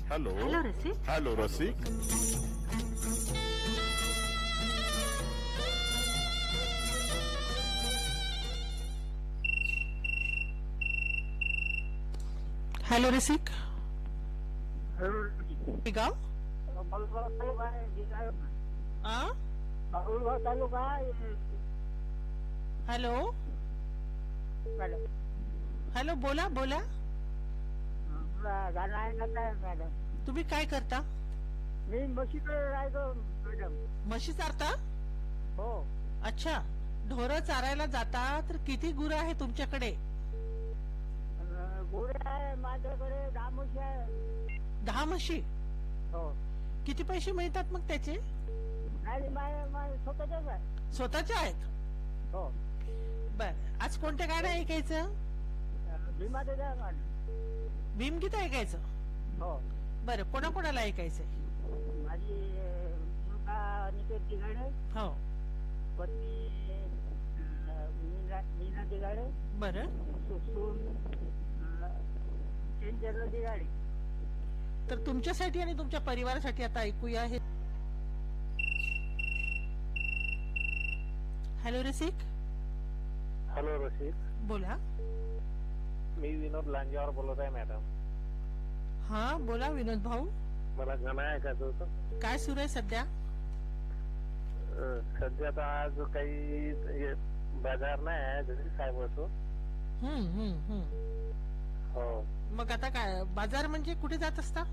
Hello hello रसिक. Hello रसिक. Hello रसिक. गाव तालुका हॅलो मॅडम. हॅलो बोला बोला. गाणं आहे ना काय मॅडम? तुम्ही काय करता? मी म्हशीकडे राहतो मॅडम. म्हशी चारता? हो. अच्छा, ढोरं चारायला जाता तर किती गुरं आहे तुमच्याकडे? घोडे आहे माझ्याकडे, 10 म्हशी आहे. 10 म्हशी? हो. किती पैसे मिळतात मग त्याचे? नाही माझ्या स्वतःच्याच आहे. स्वतःचे आहेत? हो. बर, आज कोणत्या गाणं ऐकायचं? भीमाचं द्या मॅडम. भीमगीत ऐकायचं? हो. बरं, कोणाकोणाला ऐकायचंय? माझी मुलगा निकेत दिगाडे, हो. पत्नी मीना दिगाडे, बरं, सून चेंजर दिगाडे. तर तुमच्यासाठी आणि तुमच्या परिवारासाठी आता ऐकूया हे. हॅलो रसिक. हॅलो रसिक, बोला. मी विनोद लांजेवार बोलत आहे मॅडम. हा बोला विनोद भाऊ. मला गाणं ऐकायचं होतं. काय सुरू आहे सध्या? सध्या तर आज काही बाजार नाही आहे, घरी साहेब असो. हो. मग आता काय बाजार म्हणजे कुठे जात असता?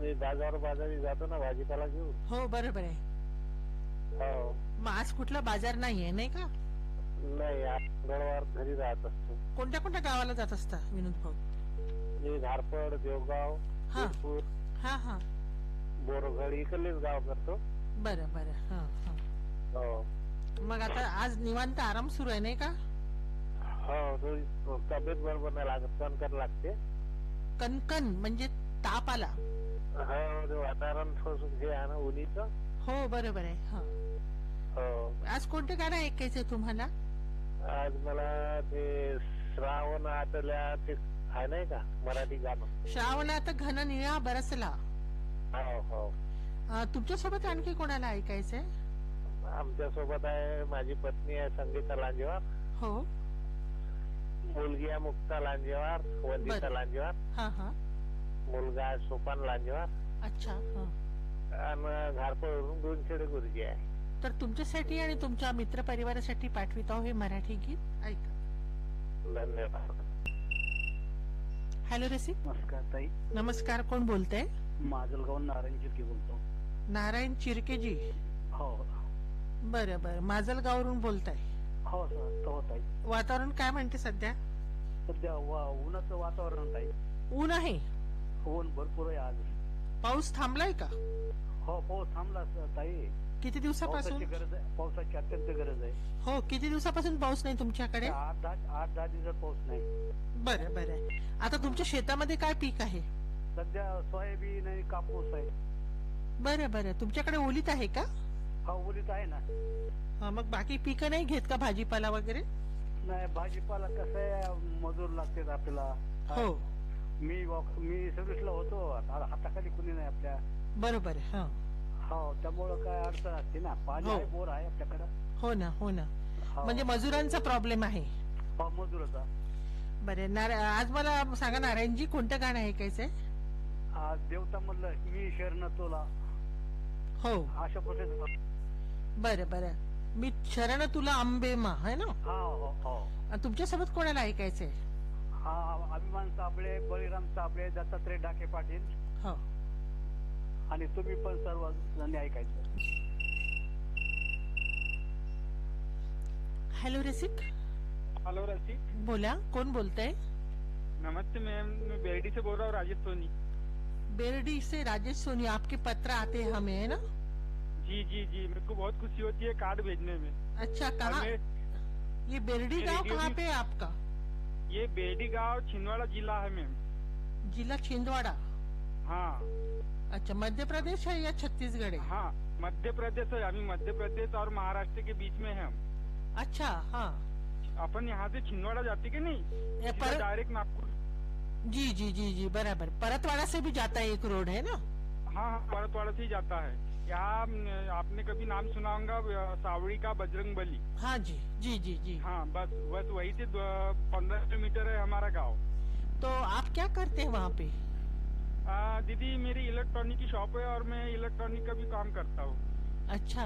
मी बाजारी जातो ना भाजीपाला घेऊन. हो बरोबर आहे. हो. मग आज कुठला बाजार नाहीये नाही का? नाही, आज मंगळवार घरी राहत असतो. कोणत्या कोणत्या गावाला जात असता विनोद भाऊ? मी धारपड, देवगाव, हा. शिरपूर, हा हा. बोरगड इकडलेच गाव करतो. बरं बरं. हा हा. हो. मग आता आज निवांत आराम सुरू आहे नाही का? हो, थोडी तब्येत बरोबर नाही लागत, कणकण लागते. कणकण म्हणजे ताप आला? हो, ते वातावरण थोडं हे आहे ना उन्हीचं. हो बरोबर आहे. हा. हो. आज कोणते गाणं ऐकायचंय तुम्हाला? आज मला ते श्रावण आतल्या ते आहे नाही का मराठी गाणं. श्रावणात घन निळा बरसला. हो हो. तुमच्या सोबत आणखी कोणाला ऐकायचंय? आमच्या सोबत आहे माझी पत्नी आहे संगीता लांजेवार. हो. मुलगी आहे मुक्ता लांजेवार, वंदिता बरं. लांजेवार. हा हा. मुलगा आहे सोपान लांजेवार. अच्छा. हा. आणि घारपळवरून 2 शेडे गुरुजी आहे. तर तुमच्यासाठी आणि तुमच्या मित्र परिवारासाठी पाठवित आहो हे मराठी गीत, ऐका. धन्यवाद. हॅलो रसिक. नमस्कार ताई. नमस्कार, कोण बोलतंय? माजलगाव नारायण चिरके बोलतो. नारायण चिरकेजी. हो बरं बरं, माजलगावरून बोलताय. हो सर, हो ताई. वातावरण काय म्हणते सध्या? सध्या उन्हाचं वातावरण ताई. ऊन आहे? ऊन भरपूर आहे आज. पाऊस थांबलाय का? हो, पाऊस थांबला ताई. किती दिवसापासून? पावसाची गरज आहे, पावसाची अत्यंत गरज आहे. हो, किती दिवसापासून पाऊस नाही तुमच्याकडे? 8-10 दिवसात पाऊस नाही. बरं बरं. आता तुमच्या शेतामध्ये काय पीक आहे? सध्या सोयाबीन आणि कापूस आहे. बरं बरं. तुमच्याकडे ओलीत आहे का? हा, ओलीत आहे ना. हा, मग बाकी पिकं नाही घेत का, भाजीपाला वगैरे? नाही, भाजीपाला कसं आहे, मजूर लागतात आपल्याला. हो. मी सर्व्हिसला होतो, हाताखाली कुणी नाही आपल्या. बरोबर. हा. हो, त्यामुळं काय अडचण असते ना. पाणी आहे, बोर आहे आपल्याकडं. हो ना हो ना. हो. म्हणजे मजुरांचा प्रॉब्लेम आहे. हो, मजुराचा. बरे. आज मला सांगा नारायणजी, कोणतं गाणं ऐकायचंय? आज देवता म्हणलं मी शरण तुला. हो. अशा प्रकारे. बरं बरं. मी शरण तुला आंबे मा है ना? हा. हो हो. तुमच्यासोबत कोणाला ऐकायचंय? हा, अभिमान साबळे, बळीराम साबळे, दत्तात्रय डाके पाटील. हो. आणि तुम्ही पण सर्व जणी ऐकायचं. हॅलो रसिक. हेलो रसिक. बोला, कोण बोलतंय? नमस्ते मैम, मैं बेरडी से बोल रहा हूँ, राजेश सोनी. बेरडी से राजेश सोनी. आपके पत्र आते हैं हमें, है ना? जी जी जी, मेरे को बहुत खुशी होती है कार्ड भेजने में. अच्छा, कहाँ? ये बेरडी गांव कहाँ पे है आपका? ये बेरडी गांव छिंदवाड़ा जिला है मैम. जिला छिंदवाड़ा? हाँ. अच्छा, मध्य प्रदेश है या छत्तीसगढ़ है? हाँ, मध्य प्रदेश है. अभी मध्य प्रदेश और महाराष्ट्र के बीच में है हम. अच्छा. हाँ. अपन यहाँ से छिंदवाड़ा जाते कि नहीं, पर डायरेक्ट नागपुर. जी जी जी जी, बराबर। परतवाड़ा से भी जाता है एक रोड, है ना? हाँ हाँ, परतवाड़ा से ही जाता है। यहाँ आपने कभी नाम सुना होगा सावड़ी का बजरंग बली। हाँ जी जी जी जी। हाँ, बस बस वही से 15 किलोमीटर है हमारा गांव। तो आप क्या करते हैं वहाँ पे? दीदी मेरी इलेक्ट्रॉनिक की शॉप है और मैं इलेक्ट्रॉनिक का भी काम करता हूँ। अच्छा,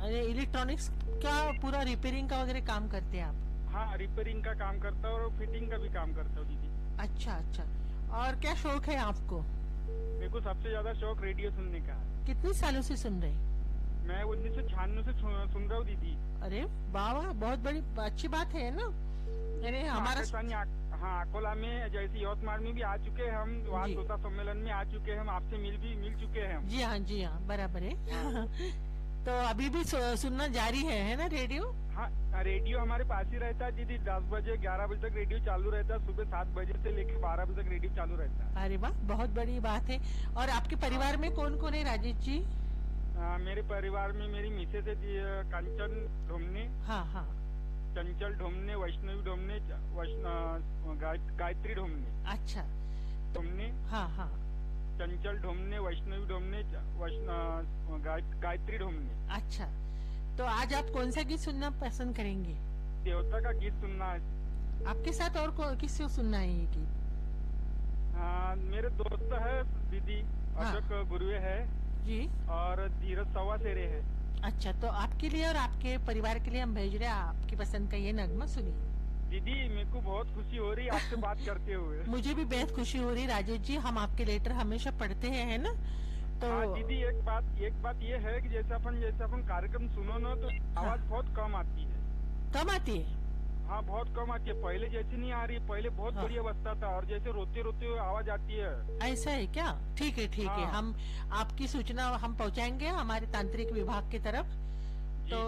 अरे इलेक्ट्रॉनिक्स का पूरा रिपेयरिंग का वगैरह काम करते हैं आप? हाँ, रिपेयरिंग का काम करता हूँ और फिटिंग का भी काम करता हूँ दीदी। अच्छा अच्छा। और क्या शौक है आपको? मेरे को सबसे ज्यादा शौक रेडियो सुनने का है। कितने सालों से सुन रहे हैं? मैं 1996 से सुन रहा हूँ दीदी। अरे वाह वाह, बहुत बड़ी अच्छी बात है ना। अरे हमारा हाँ, अकोला में जैसे यवतमाल में भी आ चुके हैं हम, वहाँ जी। श्रोता सम्मेलन में आ चुके हैं हम, आपसे मिल चुके हैं हम। जी हाँ बराबर है। तो अभी भी सुनना जारी है ना रेडियो? हाँ, रेडियो हमारे पास ही रहता है दीदी। 10 बजे 11 बजे तक रेडियो चालू रहता है, सुबह 7 बजे से लेकर 12 बजे तक रेडियो चालू रहता है। अरे वाह, बहुत बड़ी बात है। और आपके परिवार में कौन कौन है राजेश जी? मेरे परिवार में मेरी मिसेज है कंचन ढोमने, हाँ हाँ। चंचल ढोमने, वैष्णवी ढोमने, गायत्री ढोमने। अच्छा। ढोमने, हाँ हाँ। चंचल ढोमने, वैष्णवी ढोमने, गायत्री ढोमने। अच्छा, तो आज आप कौन सा गीत सुनना पसंद करेंगे? देवता का गीत सुनना है। आपके साथ और किससे सुनना है ये गीत? मेरे दोस्त है दीदी, हाँ। अशोक गुरुए है जी। और धीरज सवासेरे है। अच्छा, तो आपके लिए और आपके परिवार के लिए हम भेज रहे हैं आपकी पसंद का ये नगमा, सुनिए। दीदी मेरे को बहुत खुशी हो रही है आपसे बात करते हुए। मुझे भी बेहद खुशी हो रही है राजेश जी, हम आपके लेटर हमेशा पढ़ते हैं, है ना? तो हाँ दीदी, एक बात ये है कि जैसे अपन कार्यक्रम सुनो ना तो आवाज बहुत कम आती है। कम आती है? हाँ, बहुत कम आती है। पहले जैसी नहीं आ रही है, पहले बहुत हाँ। बढ़िया बजता था और जैसे रोते रोते आवाज आती है। ऐसा है क्या? ठीक है ठीक है, हाँ। हम आपकी सूचना हम पहुंचाएंगे हमारे तांत्रिक विभाग की तरफ। जी, तो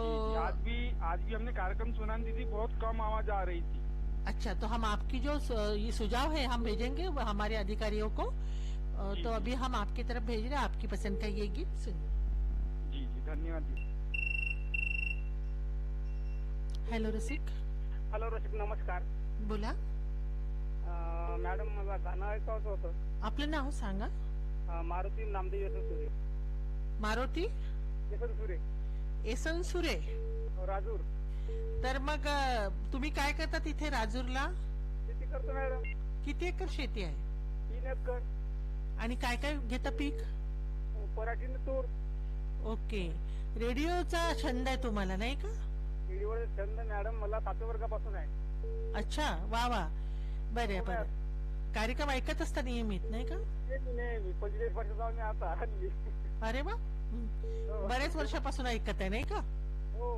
जी, आज भी हमने कार्यक्रम सुना दीदी, बहुत कम आवाज आ रही थी। अच्छा, तो हम आपकी जो ये सुझाव है हम भेजेंगे वो हमारे अधिकारियों को। जी, तो जी। अभी हम आपकी तरफ भेज रहे हैं, आपकी पसंद का ये गीत सुनिए। जी जी, धन्यवाद दीदी। हॅलो रसिक, हॅलो रसिक, नमस्कार. बोला. मॅडम मला गाणं ऐकायचं होतं. आपलं नाव सांगा. मारुती नामदेव येसनसुरे. मारुती येसनसुरे, येसनसुरे. राजूर. तर मग तुम्ही काय करता तिथे राजूरला? शेती करतो मॅडम. किती एकर शेती आहे 3 एकर. आणि काय काय घेता पीक? पराठीने तूर. ओके. रेडिओचा छंद आहे तुम्हाला, नाही का? रेडिओवर छंद मॅडम मला 7व्या वर्गापासून आहे. अच्छा, वा वा. बरे हो, बरे. कार्यक्रम ऐकत असता नियमित, नाही का? नेहमी 45 वर्षाचा मी आता हल्ली. अरे वा. बरेच वर्षापासून ऐकत आहे, नाही का? हो.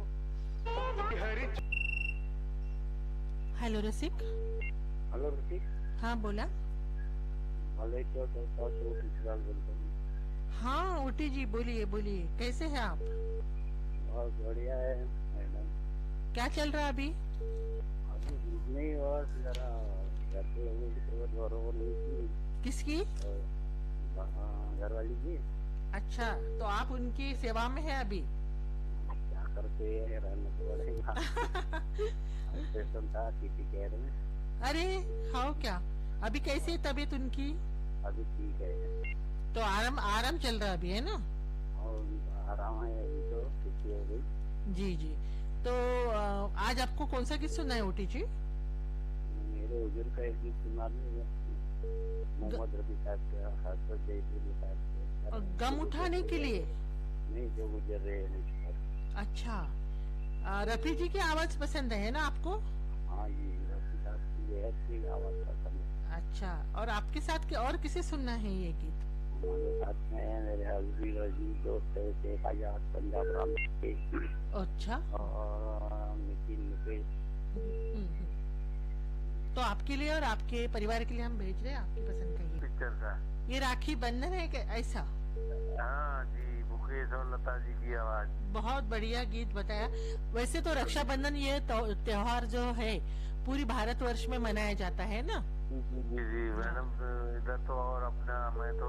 हॅलो रसिक. हॅलो ऋतिक, हाँ बोला. मला एक बोलतो. हाँ ओटी जी, बोलिए बोलिए, कैसे हैं आप? बहुत बढ़िया है मैडम। क्या चल रहा है अभी? अभी कुछ नहीं, और जरा घर के लोगों की तबीयत बरोबर नहीं थी। किसकी? घर वाली की। अच्छा, तो आप उनकी सेवा में है अभी? क्या करते हैं, रहना तो पड़ेगा। ऑपरेशन था टीटी केयर में। अरे हाँ, क्या अभी कैसी है तबीयत उनकी? अभी ठीक है तो आराम चल रहा है अभी, है ना? और आराम है, अभी तो छुट्टी हो गई। जी जी। तो आज आपको कौन सा गीत सुनना है ओटी जी? मेरे हुजूर का एक गीत सुना दो, मोहम्मद रफी साहब का, हजरत जयपुरी साहब और का। गम उठाने के लिए? नहीं, जो गुजर रहे हैं मुझ पर। अच्छा, रफी जी की आवाज पसंद है ना आपको? हाँ जी, रफी साहब की बेहद की आवाज पसंद है। अच्छा, और आपके साथ और किसे सुनना है ये गीत? हमारे साथ में मेरे हस्बी रजी दोस्त है, शेख आजाद, पंजाब राम के, अच्छा। और नितिन मुकेश। तो आपके लिए और आपके परिवार के लिए हम भेज रहे हैं आपकी पसंद का ये। पिक्चर का। ये राखी बंधन है क्या, ऐसा? हाँ जी, मुकेश और लता जी की आवाज। बहुत बढ़िया गीत बताया। वैसे तो रक्षाबंधन ये त्योहार जो है पूरी भारतवर्ष में मनाया जाता है ना? जी जी मैडम, इधर तो और अपना, मैं तो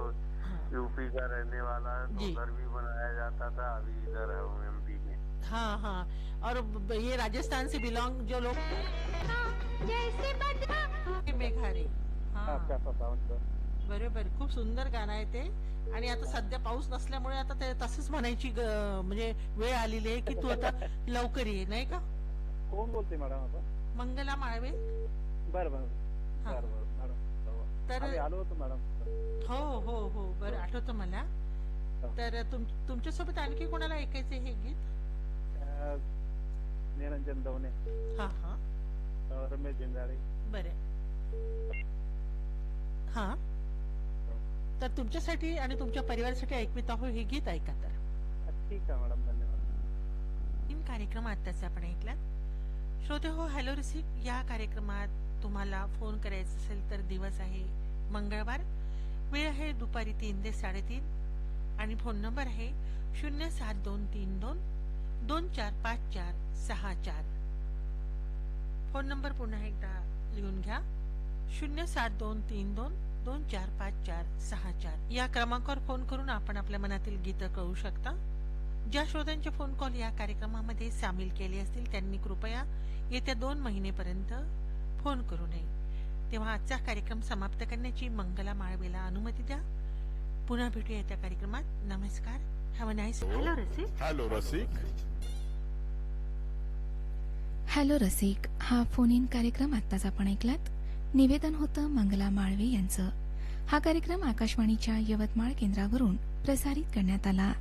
यूपी का रहने वाला है, तो जी। उधर भी मनाया जाता था, अभी इधर है एमपी में। हाँ हाँ, और ये राजस्थान से बिलोंग जो लोग, जैसे बदला मेघारी, हा प्यासा सावंत. बरोबर, खूप सुंदर गाणं आहे ते. आणि आता सध्या पाऊस नसल्यामुळे आता ते तसंच म्हणायची म्हणजे वेळ आलेली आहे की तू आता लवकर ये, नाही का? कोण बोलते मॅडम आपण? मंगला माळवे. बरं बरं हा. बरं बरं मॅडम. तर आम्ही आलो होतो मॅडम. हो हो हो, बरं आठवतं मला. हो. तर तुमच्यासोबत आणखी कोणाला ऐकायचे हे गीत? निरंजन दवणे, हा हा, रमेश जिंजाळे. बरं. हा, तर तुमच्यासाठी आणि तुमच्या परिवारासाठी ऐकवित आहो हे गीत, ऐका तर. ठीक आहे मॅडम, धन्यवाद. तीन कार्यक्रम आत्ताच आपण ऐकला. श्रोते हो, हॅलो रसिक, या कार्यक्रमात तुम्हाला फोन करायचा असेल तर दिवस आहे मंगळवार, वेळ आहे दुपारी 3 ते 3:30 आणि फोन नंबर आहे 07232245464. फोन नंबर पुन्हा एकदा लिहून घ्या, 07232245464. या क्रमांकावर फोन करून आपण आपल्या मनातील गीतं कळू शकता. ज्या श्रोत्यांचे फोन कॉल या कार्यक्रमामध्ये सामील केले असतील त्यांनी कृपया येत्या 2 महिनेपर्यंत फोन करू नये. तेव्हा आजचा कार्यक्रम समाप्त करण्याची मंगला माळवेला अनुमती द्या. पुन्हा भेटूया येत्या कार्यक्रमात. नमस्कार. Have a nice. हॅलो रसिक. हॅलो रसिक. हॅलो रसिक हा फोन इन कार्यक्रम आत्ताच आपण ऐकलात. निवेदन होतं मंगला माळवे यांचं. हा कार्यक्रम आकाशवाणीच्या यवतमाळ केंद्रावरून प्रसारित करण्यात आला.